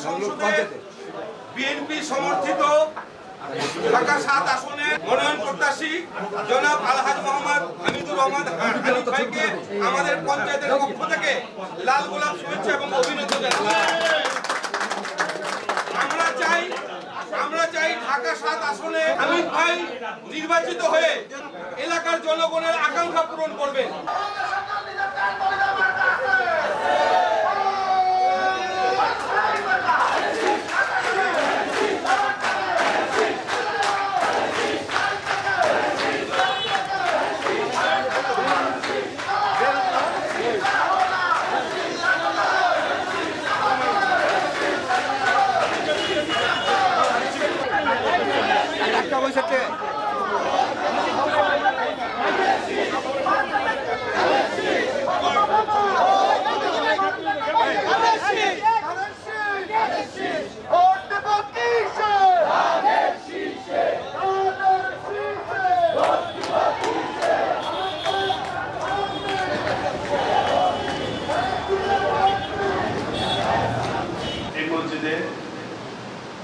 সংসদে বিএনপি সমর্থিত ঢাকা ৭ আসনে মনোনয়ন প্রত্যাশী জনাব আলহাজ মোহাম্মদ হামিদুর রহমান হানিফ ভাইকে আমাদের পঞ্চায়েতের পক্ষ থেকে লাল গোলাপ শুভেচ্ছা এবং অভিনন্দন জানাচ্ছি। আমরা চাই ঢাকা ৭ আসনে হামিদ ভাই নির্বাচিত হয়ে এলাকার জনগণের আকাঙ্ক্ষা পূরণ করবেন।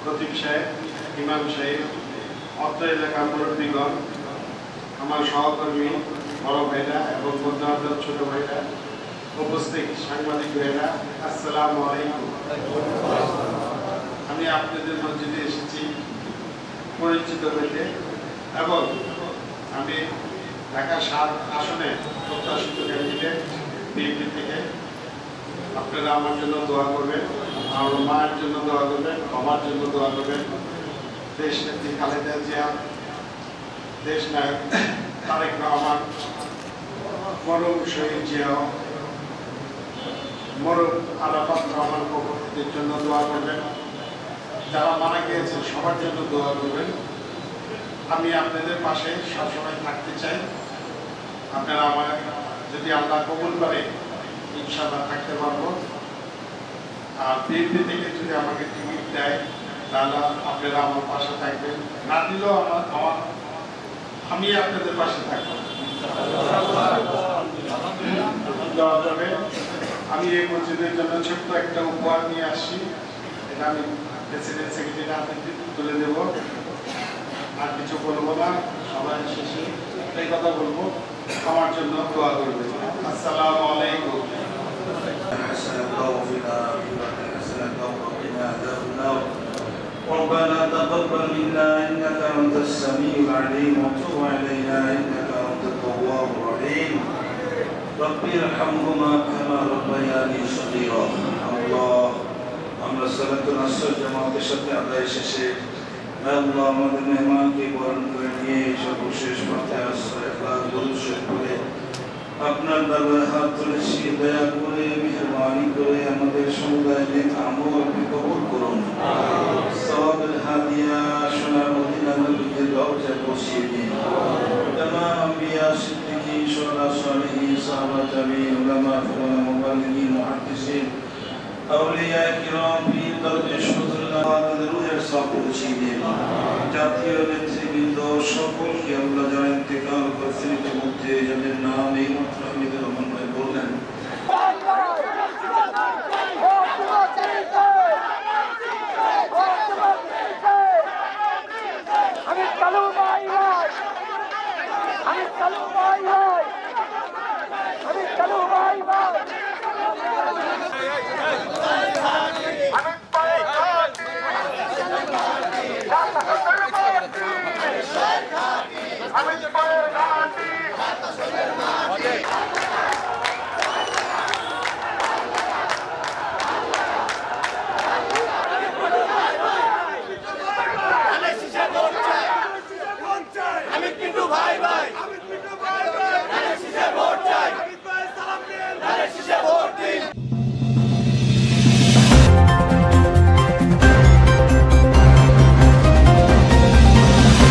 খতিব সাহেব, ইমাম সাহেব, অত্র এলাকার মুরব্বীগণ, আমার সহকর্মী বড় ভাইরা এবং বন্ধুবান্ধব ছোট ভাইরা, উপস্থিত সাংবাদিক ভাইরা, আসসালামু আলাইকুম। আমি আপনাদের মসজিদে এসেছি পরিচিত হইতে এবং আমি ঢাকা ৭ আসনে প্রত্যাশিত ক্যান্ডিডেট বিএনপি থেকে। আপনারা আমার জন্য দোয়া করবেন, আমার মায়ের জন্য দোয়া করবেন, বাবার জন্য দোয়া করবেন। দেশ নেত্রী খালেদা জিয়া, দেশ নায়ক তারেক রহমান, মরহুম শহীদ জিয়া, মরহুম আরাফাত রহমান প্রভৃতির জন্য দোয়া করবেন। যারা মারা গিয়েছেন সবার জন্য দোয়া করবেন। আমি আপনাদের পাশে সবসময় থাকতে চাই। আপনারা আমার যদি আল্লাহ কবুল করে ইনশাআল্লাহ থাকতে পারবো। আর বিএনপি থেকে যদি আমাকে টিকিট দেয় তাহলে আপনারা আমার পাশে থাকবেন, না দিলেও আমি আপনাদের পাশে থাকবো। আমি এই মসজিদের জন্য ছোট্ট একটা উপহার নিয়ে আসছি, এটা আমি প্রেসিডেন্ট সেক্রেটারি হাতে তুলে দেব। আর কিছু বলবো না, সবাই শেষে একটাই কথা বলবো, আমার জন্য দোয়া করবেন। আসসালামু আলাইকুম। ربنا تقبل منا انك انت السميع العليم وتب علينا انك انت التواب الرحيم رب ارحمهما كما ربياني صغيرا الله আমরা সালাতুল আসর জামাতের সাথে আদায় শেষে আল্লাহ আমাদের মেহমানকে বরণ করে নিয়ে সর্বশেষ মাথায় আশ্রয় ইখলাস দরুদ শরীফ পড়ে আপনার দরবারে হাত তুলেছি, দয়া করে মেহেরবানি করে আমাদের সমুদায় নেক আমল আপনি কবুল করুন। সওয়াবের হাদিয়া সোনার মদিনা নবীর রওজায় পৌঁছিয়ে দিন। তামাম আম্বিয়া, সিদ্দিকীন, শুহাদা, সালিহিন, সাহাবা, তাবিঈন, উলামা, ফুকাহা, মুবাল্লিগিন, মুহাদ্দিসিন, আউলিয়া কিরাম, পীর, দরবেশ, হুজুররা তাদের রূহের সওয়াব পৌঁছিয়ে দিন। জাতীয় নেতৃবৃন্দ সকলকে আল্লাহ যারা ইন্তেকাল করেছেন ইতিমধ্যে, যাদের নাম এই মাত্র হামিদুর রহমান ভাই বললেন, আমি কালু ভাই